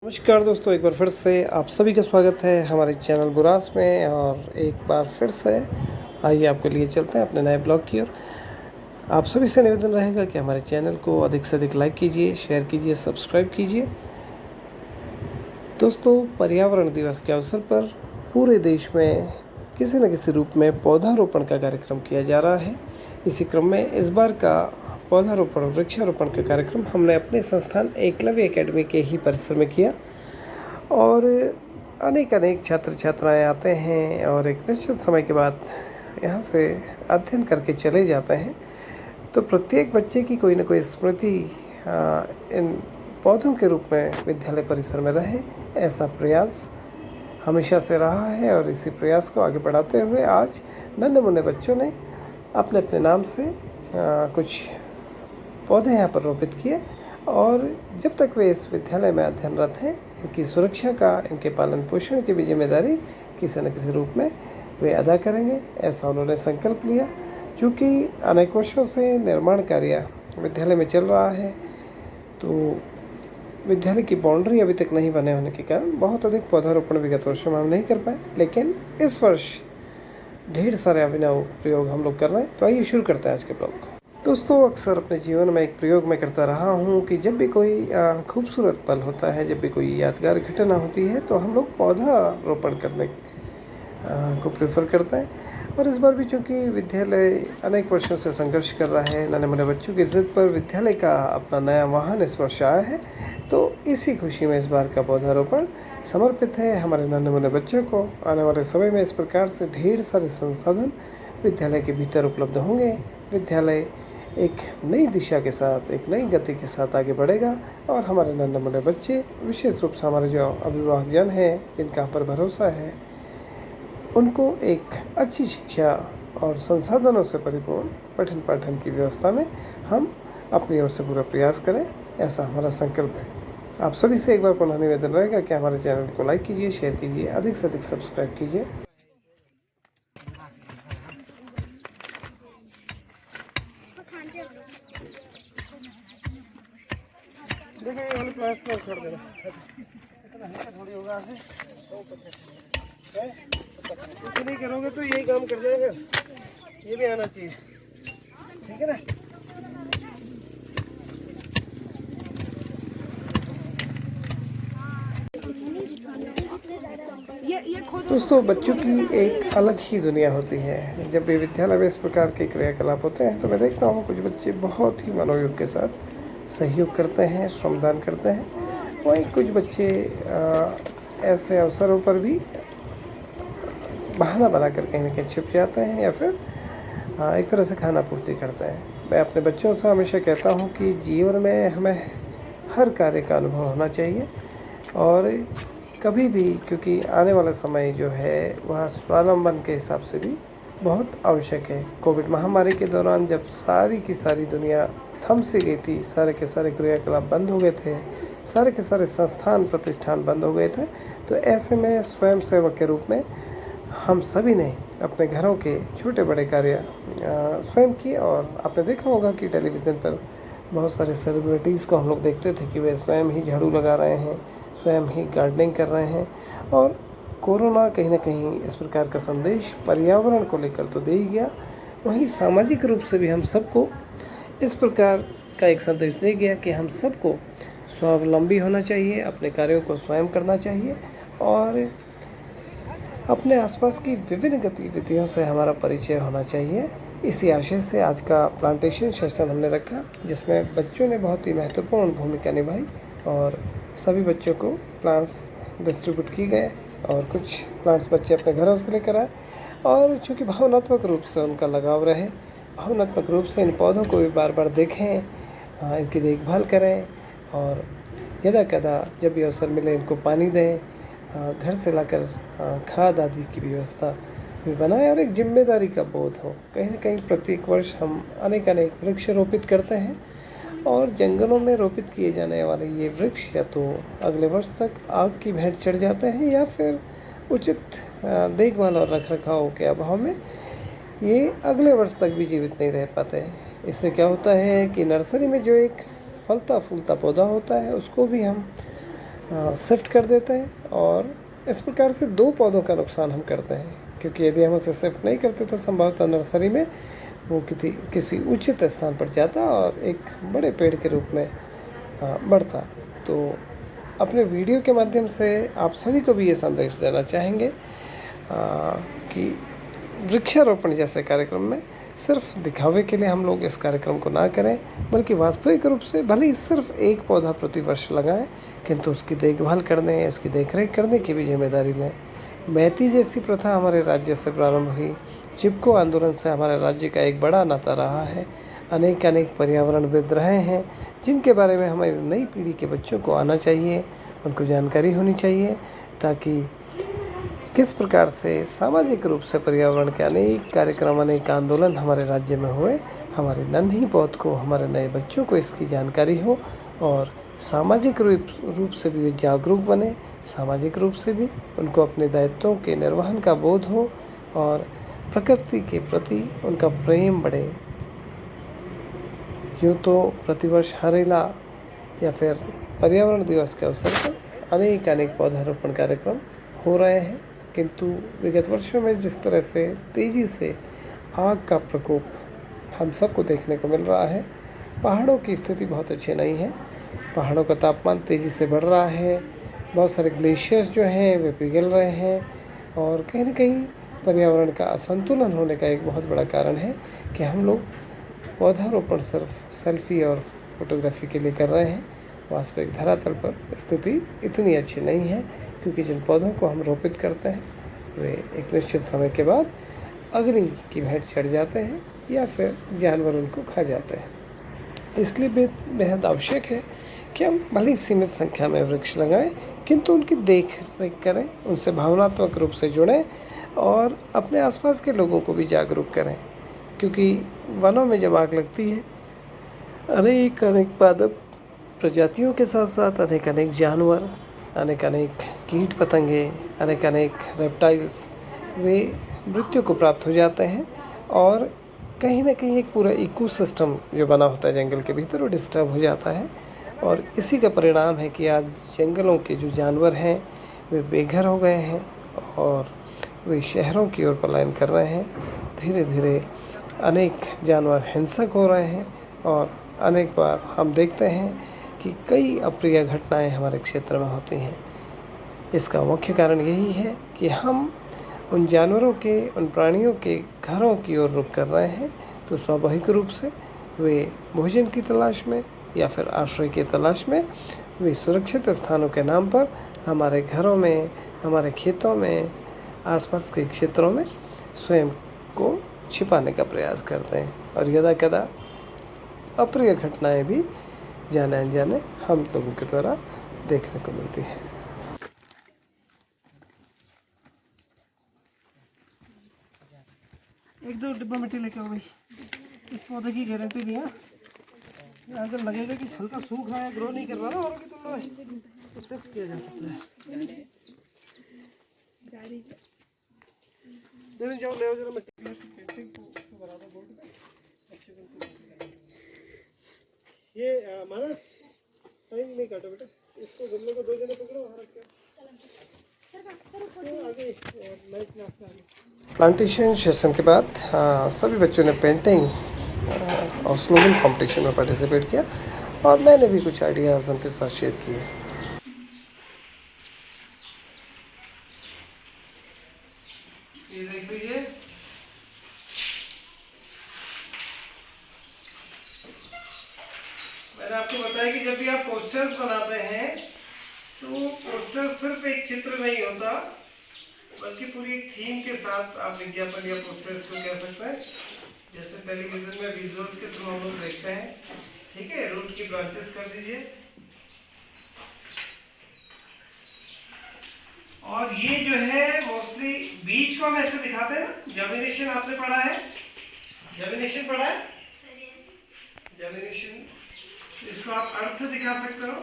नमस्कार दोस्तों, एक बार फिर से आप सभी का स्वागत है हमारे चैनल बुरास में। और एक बार फिर से आइए आपके लिए चलते हैं अपने नए ब्लॉग की ओर। आप सभी से निवेदन रहेगा कि हमारे चैनल को अधिक से अधिक लाइक कीजिए, शेयर कीजिए, सब्सक्राइब कीजिए। दोस्तों, पर्यावरण दिवस के अवसर पर पूरे देश में किसी न किसी रूप में पौधारोपण का कार्यक्रम किया जा रहा है। इसी क्रम में इस बार का पौधारोपण वृक्षारोपण का कार्यक्रम हमने अपने संस्थान एकलव्य एकेडमी के ही परिसर में किया। और अनेक छात्र छात्राएं आते हैं और एक निश्चित समय के बाद यहाँ से अध्ययन करके चले जाते हैं। तो प्रत्येक बच्चे की कोई ना कोई स्मृति इन पौधों के रूप में विद्यालय परिसर में रहे, ऐसा प्रयास हमेशा से रहा है। और इसी प्रयास को आगे बढ़ाते हुए आज नन्हे मुन्ने बच्चों ने अपने अपने नाम से कुछ पौधे यहाँ पर रोपित किए। और जब तक वे इस विद्यालय में अध्ययनरत हैं, इनकी सुरक्षा का, इनके पालन पोषण की भी जिम्मेदारी किसी न किसी रूप में वे अदा करेंगे, ऐसा उन्होंने संकल्प लिया। चूँकि अनेक वर्षों से निर्माण कार्य विद्यालय में चल रहा है, तो विद्यालय की बाउंड्री अभी तक नहीं बने होने के कारण बहुत अधिक पौधारोपण विगत वर्षों में हम नहीं कर पाए, लेकिन इस वर्ष ढेर सारे अभिनव प्रयोग हम लोग कर रहे हैं। तो आइए शुरू करते हैं आज के ब्लॉग। दोस्तों, अक्सर अपने जीवन में एक प्रयोग मैं करता रहा हूँ कि जब भी कोई खूबसूरत पल होता है, जब भी कोई यादगार घटना होती है, तो हम लोग पौधा रोपण करने को प्रेफर करते हैं। और इस बार भी चूँकि विद्यालय अनेक वर्षों से संघर्ष कर रहा है, नन्हे मुन्ने बच्चों की ज़िद पर विद्यालय का अपना नया वाहन इस वर्ष आया है, तो इसी खुशी में इस बार का पौधारोपण समर्पित है हमारे नन्हे मुन्ने बच्चों को। आने वाले समय में इस प्रकार से ढेर सारे संसाधन विद्यालय के भीतर उपलब्ध होंगे। विद्यालय एक नई दिशा के साथ, एक नई गति के साथ आगे बढ़ेगा और हमारे नन्हे मुन्ने बच्चे, विशेष रूप से हमारे जो अभिभावक जन हैं, जिनका हम पर भरोसा है, उनको एक अच्छी शिक्षा और संसाधनों से परिपूर्ण पठन पाठन की व्यवस्था में हम अपनी ओर से पूरा प्रयास करें, ऐसा हमारा संकल्प है। आप सभी से एक बार पुनः निवेदन रहेगा कि हमारे चैनल को लाइक कीजिए, शेयर कीजिए, अधिक से अधिक सब्सक्राइब कीजिए। देखिए, ये वाली प्लास्टिक छोड़ देना, थोड़ी होगा ऐसे, ऐसे नहीं करोगे तो यही काम कर जाएगा। ये भी आना चाहिए, ठीक है ना। दोस्तों, बच्चों की एक अलग ही दुनिया होती है। जब भी विद्यालय में इस प्रकार के क्रियाकलाप होते हैं, तो मैं देखता हूँ कुछ बच्चे बहुत ही मनोयोग के साथ सहयोग करते हैं, श्रमदान करते हैं। वहीं कुछ बच्चे ऐसे अवसरों पर भी बहाना बनाकर कहीं न कहीं छिप जाते हैं या फिर एक तरह से खाना पूर्ति करते हैं। मैं अपने बच्चों से हमेशा कहता हूँ कि जीवन में हमें हर कार्य का अनुभव होना चाहिए। और कभी भी, क्योंकि आने वाला समय जो है वह स्वावलंबन के हिसाब से भी बहुत आवश्यक है। कोविड महामारी के दौरान जब सारी की सारी दुनिया थम सी गई थी, सारे के सारे क्रियाकलाप बंद हो गए थे, सारे के सारे संस्थान प्रतिष्ठान बंद हो गए थे, तो ऐसे में स्वयं सेवक के रूप में हम सभी ने अपने घरों के छोटे बड़े कार्य स्वयं किए। और आपने देखा होगा कि टेलीविज़न पर बहुत सारे सेलिब्रिटीज़ को हम लोग देखते थे कि वे स्वयं ही झाड़ू लगा रहे हैं, स्वयं ही गार्डनिंग कर रहे हैं। और कोरोना कहीं ना कहीं इस प्रकार का संदेश पर्यावरण को लेकर तो दे ही गया, वहीं सामाजिक रूप से भी हम सबको इस प्रकार का एक संदेश दे गया कि हम सबको स्वावलंबी होना चाहिए, अपने कार्यों को स्वयं करना चाहिए और अपने आसपास की विभिन्न गतिविधियों से हमारा परिचय होना चाहिए। इसी आशय से आज का प्लांटेशन सेशन हमने रखा, जिसमें बच्चों ने बहुत ही महत्वपूर्ण भूमिका निभाई और सभी बच्चों को प्लांट्स डिस्ट्रीब्यूट किए गए और कुछ प्लांट्स बच्चे अपने घरों से लेकर आए। और चूँकि भावनात्मक रूप से उनका लगाव रहे, भावनात्मक रूप से इन पौधों को भी बार बार देखें, इनकी देखभाल करें और यदा कदा जब भी अवसर मिले इनको पानी दें, घर से लाकर खाद आदि की व्यवस्था भी बनाएं और एक जिम्मेदारी का बोध हो। कहीं न कहीं प्रत्येक वर्ष हम अनेक वृक्ष रोपित करते हैं और जंगलों में रोपित किए जाने वाले ये वृक्ष या तो अगले वर्ष तक आग की भेंट चढ़ जाते हैं या फिर उचित देखभाल और रखरखाव के अभाव में ये अगले वर्ष तक भी जीवित नहीं रह पाते हैं। इससे क्या होता है कि नर्सरी में जो एक फलता फूलता पौधा होता है, उसको भी हम शिफ्ट कर देते हैं और इस प्रकार से 2 पौधों का नुकसान हम करते हैं, क्योंकि यदि हम उसे शिफ्ट नहीं करते तो संभवतः नर्सरी में वो किसी उचित स्थान पर जाता और एक बड़े पेड़ के रूप में बढ़ता। तो अपने वीडियो के माध्यम से आप सभी को भी ये संदेश देना चाहेंगे कि वृक्षारोपण जैसे कार्यक्रम में सिर्फ दिखावे के लिए हम लोग इस कार्यक्रम को ना करें, बल्कि वास्तविक रूप से भले ही सिर्फ एक पौधा प्रति वर्ष लगाएं, किंतु उसकी देखभाल करने, उसकी देखरेख करने की भी जिम्मेदारी लें। मैती जैसी प्रथा हमारे राज्य से प्रारंभ हुई। चिपको आंदोलन से हमारे राज्य का एक बड़ा नाता रहा है। अनेक पर्यावरणविद रहे हैं जिनके बारे में हमारी नई पीढ़ी के बच्चों को आना चाहिए, उनको जानकारी होनी चाहिए, ताकि किस प्रकार से सामाजिक रूप से पर्यावरण के अनेक कार्यक्रम, अनेक आंदोलन हमारे राज्य में हुए, हमारे नन्ही पौध को, हमारे नए बच्चों को इसकी जानकारी हो और सामाजिक रूप से भी वे जागरूक बने, सामाजिक रूप से भी उनको अपने दायित्वों के निर्वहन का बोध हो और प्रकृति के प्रति उनका प्रेम बढ़े। यूँ तो प्रतिवर्ष हरेला या फिर पर्यावरण दिवस के अवसर पर अनेक पौधारोपण कार्यक्रम हो रहे हैं, किंतु विगत वर्षों में जिस तरह से तेज़ी से आग का प्रकोप हम सबको देखने को मिल रहा है, पहाड़ों की स्थिति बहुत अच्छी नहीं है। पहाड़ों का तापमान तेज़ी से बढ़ रहा है, बहुत सारे ग्लेशियर्स जो हैं वे पिघल रहे हैं और कहीं ना कहीं पर्यावरण का असंतुलन होने का एक बहुत बड़ा कारण है कि हम लोग पौधारोपण सिर्फ सेल्फी और फोटोग्राफी के लिए कर रहे हैं। वास्तविक धरातल पर स्थिति इतनी अच्छी नहीं है, क्योंकि जिन पौधों को हम रोपित करते हैं वे एक निश्चित समय के बाद अग्नि की भेंट चढ़ जाते हैं या फिर जानवर उनको खा जाते हैं। इसलिए बेहद आवश्यक है कि हम भले ही सीमित संख्या में वृक्ष लगाएं, किंतु उनकी देख रेख करें, उनसे भावनात्मक रूप से जुड़ें और अपने आसपास के लोगों को भी जागरूक करें, क्योंकि वनों में जब आग लगती है अनेक पादप प्रजातियों के साथ साथ अनेक जानवर, अनेक कीट पतंगे, अनेक रेप्टाइल्स वे मृत्यु को प्राप्त हो जाते हैं और कहीं ना कहीं एक पूरा इकोसिस्टम जो बना होता है जंगल के भीतर वो डिस्टर्ब हो जाता है। और इसी का परिणाम है कि आज जंगलों के जो जानवर हैं वे बेघर हो गए हैं और वे शहरों की ओर पलायन कर रहे हैं। धीरे धीरे अनेक जानवर हिंसक हो रहे हैं और अनेक बार हम देखते हैं कि कई अप्रिय घटनाएं हमारे क्षेत्र में होती हैं। इसका मुख्य कारण यही है कि हम उन जानवरों के, उन प्राणियों के घरों की ओर रुख कर रहे हैं, तो स्वाभाविक रूप से वे भोजन की तलाश में या फिर आश्रय की तलाश में वे सुरक्षित स्थानों के नाम पर हमारे घरों में, हमारे खेतों में, आसपास के क्षेत्रों में स्वयं को छिपाने का प्रयास करते हैं और यदा कदा अप्रिय घटनाएं भी जाने अनजाने हम लोगों के द्वारा देखने को मिलती है। एक दो डिब्बा मिट्टी लेके आओ भाई। इस पौधे की गारंटी दिया, अगर लगेगा कि हल्का सूख रहा है, ग्रो नहीं कर रहा ना और कि तो शिफ्ट किया जा सकता है। जाओ ले आओ जरा मिट्टी को बना दो बोर्ड पे अच्छे से। ये मानस टाइम नहीं काटो बेटा, इसको गमले को 2 जने पकड़ो वहाँ रख के आगे लाइट क्लास में आगे। प्लांटेशन सेशन के बाद सभी बच्चों ने पेंटिंग और स्लोगन कंपटीशन में पार्टिसिपेट किया और मैंने भी कुछ आइडियाज़ उनके साथ शेयर किए। ये देख लीजिए, मैंने आपको बताया कि जब भी आप पोस्टर्स बनाते हैं तो पोस्टर सिर्फ एक चित्र नहीं होता, बल्कि पूरी एक थीम के साथ आप विज्ञापन या पोस्टर्स को कह सकते हैं। जैसे टेलीविजन में विजुअल्स के थ्रू हम लोग देखते हैं, ठीक है। रूट की ब्रांचेस कर दीजिए और ये जो है मोस्टली बीज को हम ऐसे दिखाते हैं ना। जर्मिनेशन आपने पढ़ा है, जर्मिनेशन पढ़ा है, जर्मिनेशन, इसको आप अर्थ दिखा सकते हो।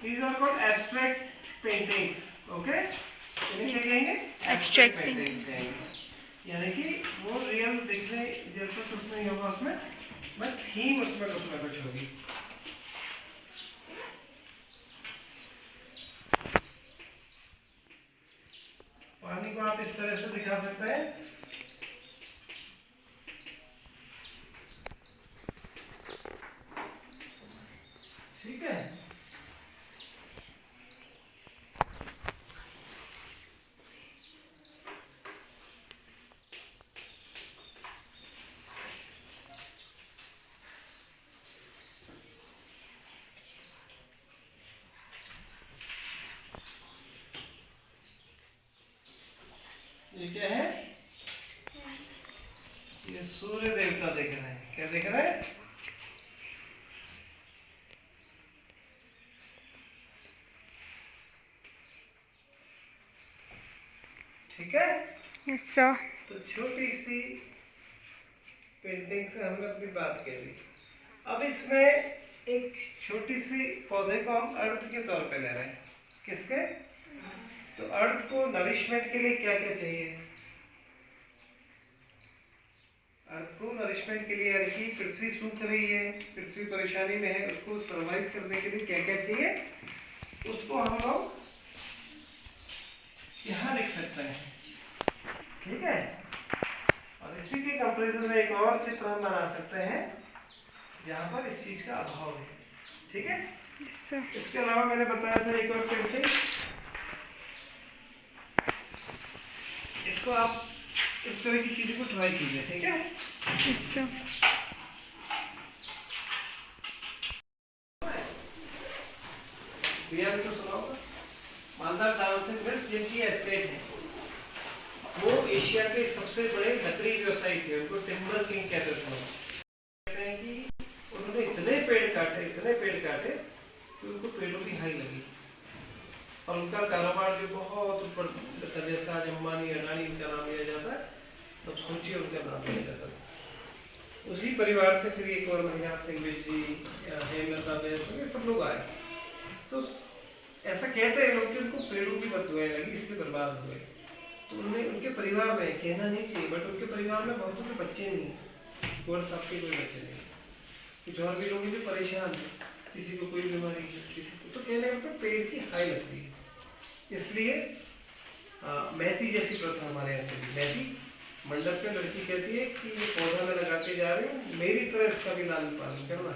These are called abstract paintings, okay? इन्हें क्या कहेंगे? Abstract paintings कहेंगे। यानी कि वो रियल दिखने जैसा कुछ नहीं होगा उसमें, बट थीम उसमें कुछ ना कुछ होगी। दिखा सकते हैं। ठीक है, ये क्या है? ये सूर्य देवता देख रहे हैं। क्या देख रहे हैं? ठीक है, यस सर। तो छोटी सी पेंटिंग से हमने अपनी बात कह ली। अब इसमें एक छोटी सी पौधे को हम अर्थ के तौर पे ले रहे हैं। किसके? तो अर्थ को नरिशमेंट के लिए क्या क्या चाहिए? अर्थ को नरिशमेंट के लिए, यानी कि पृथ्वी सूख रही है, पृथ्वी परेशानी में है, उसको सर्वाइव करने के लिए क्या क्या चाहिए, उसको हम लोग यहाँ लिख सकते हैं। ठीक है, और इसी के कंपैरिजन में एक और चित्र हम बना सकते हैं जहाँ पर इस चीज का अभाव है। ठीक है, यस सर। इसके अलावा मैंने बताया था एक और पेंटिंग, इसको आप इस तरह की चीजों को ट्राई कीजिए। ठीक है, यस सर। भैया भी तो सुनाओ। मालदा डांसिंग मिस जिनकी एस्टेट है, वो एशिया के सबसे बड़े लकड़ी व्यवसायी थे, उनको टिम्बर किंग कहते थे। कहते हैं कि उन्होंने इतने पेड़ काटे कि उनको पेड़ों की हाई लगी, और उनका कारोबार जो बहुत ऊपर था, जैसा आज अंबानी अडानी इनका नाम लिया जाता है, तब सोचिए उनका नाम लिया जाता है। उसी परिवार से फिर एक और महिला सिंह जी, हेमलता बेस, ये सब लोग आए। तो ऐसा कहते हैं लोग कि उनको पेड़ों की बददुआएं लगी, इसलिए बर्बाद हुए। तो उन्हें, उनके परिवार में, कहना नहीं चाहिए बट उनके परिवार में बहुतों के बच्चे नहीं, और सबके कोई बच्चे नहीं, कुछ और भी लोग जो परेशान हैं, किसी को कोई बीमारी है, किसी को, तो कहने का पेड़ की हाई लगती है। इसलिए महती जैसी प्रथा हमारे यहाँ चली। महती मंडप में लड़की कहती है कि ये पौधा मैं लगा के जा रही हूँ, मेरी तरह इसका भी लालन पालन करना,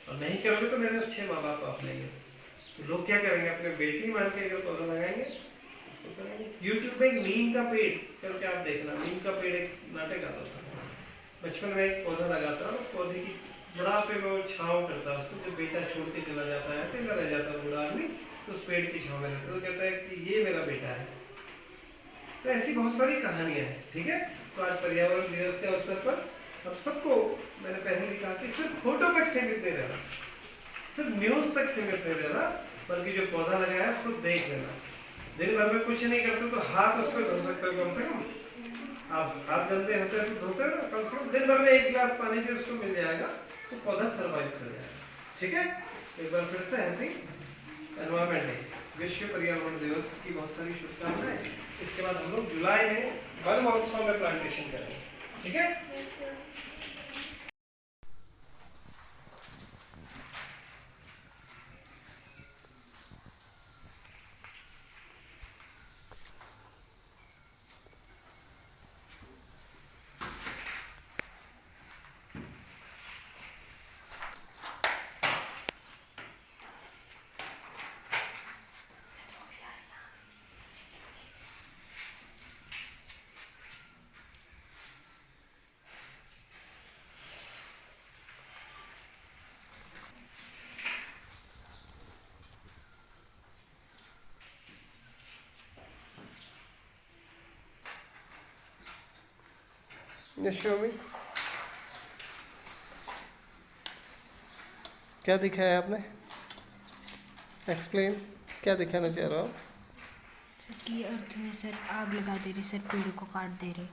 और नहीं करोगे तो मेरे अच्छे माँ बाप आप नहीं है। तो लोग क्या करेंगे, अपने बेटी मान के अगर पौधा लगाएंगे तो करेंगे। यूट्यूब पे एक नीम का पेड़ करके आप देखना, नीम का पेड़ एक नाटक आता था, बचपन में एक पौधा लगाता और पौधे की बुढ़ापे में वो छाँव करता है उसको, जब बेटा छोड़ के चला जाता है, अकेला रह जाता है बूढ़ा आदमी, तो उस पेड़ की छाँव में रहता है, तो कहता है कि ये मेरा बेटा है। तो ऐसी बहुत सारी कहानियां हैं। ठीक है, तो आज पर्यावरण दिवस के अवसर पर अब सबको, मैंने पहले भी कहा कि सिर्फ फोटो तक सीमित नहीं रहना, सिर्फ न्यूज तक सीमित नहीं रहना, बल्कि जो पौधा लगाया है उसको देख लेना। दिन भर में कुछ नहीं करते तो हाथ उस पर धो सकते हो, कम से कम आप हाथ गंदे होते हैं तो धोते हो, कम से कम दिन भर में एक गिलास पानी भी उसको मिल जाएगा तो पौधा सर्वाइव कर जाएगा। ठीक है, एक बार फिर से हैप्पी एनवायरमेंट डे, विश्व पर्यावरण दिवस की बहुत सारी शुभकामनाएं। इसके बाद हम लोग जुलाई में वन महोत्सव में प्लांटेशन करेंगे। ठीक है, शोमी क्या दिखाया आपने? एक्सप्लेन, क्या दिखाना चाह रहे हो आप? सर की अर्थ में सर आग लगा दे रहे सर, पेड़ों को काट दे रहे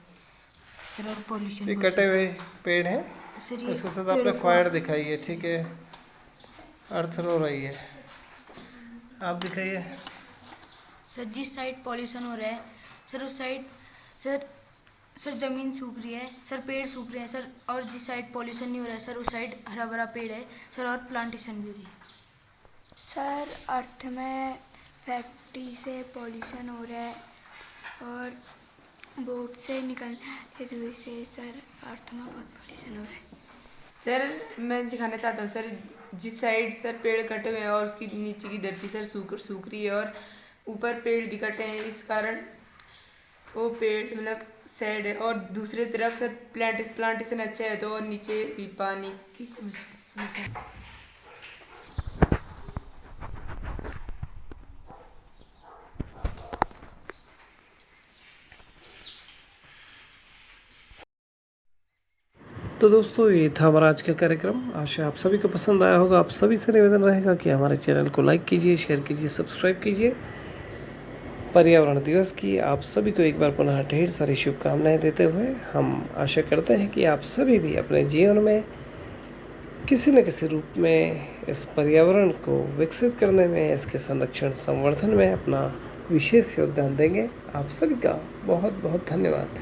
सर, और पॉल्यूशन ये कटे हुए पेड़ हैं, सर, उसके साथ आपने फायर दिखाई है। ठीक है, अर्थ रो रही है, आप दिखाइए। सर जिस साइड पॉल्यूशन हो रहा है सर, उस साइड सर सर ज़मीन सूख रही है सर, पेड़ सूख रहे हैं सर, और जिस साइड पॉल्यूशन नहीं हो रहा है सर, उस साइड हरा भरा पेड़ है सर, और प्लांटेशन भी हो रही है। सर अर्थ में फैक्ट्री से पॉल्यूशन हो रहा है, और बोट से निकलते धुएं से सर अर्थ में बहुत परेशान हो रहे हैं। सर मैं दिखाना चाहता हूँ सर, जिस साइड सर पेड़ कटे हुए हैं और उसकी नीचे की धरती सर सूख रही है और ऊपर पेड़ भी कटे हैं, इस कारण वो पेड़ मतलब सैड है। और दूसरी तरफ सर प्लांटेशन अच्छा है तो और नीचे भी पानी की समस्या। तो दोस्तों ये था हमारा आज का कार्यक्रम। आशा आप सभी को पसंद आया होगा। आप सभी से निवेदन रहेगा कि हमारे चैनल को लाइक कीजिए, शेयर कीजिए, सब्सक्राइब कीजिए। पर्यावरण दिवस की आप सभी को एक बार पुनः ढेर सारी शुभकामनाएं देते हुए हम आशा करते हैं कि आप सभी भी अपने जीवन में किसी न किसी रूप में इस पर्यावरण को विकसित करने में, इसके संरक्षण संवर्धन में अपना विशेष योगदान देंगे। आप सभी का बहुत बहुत धन्यवाद।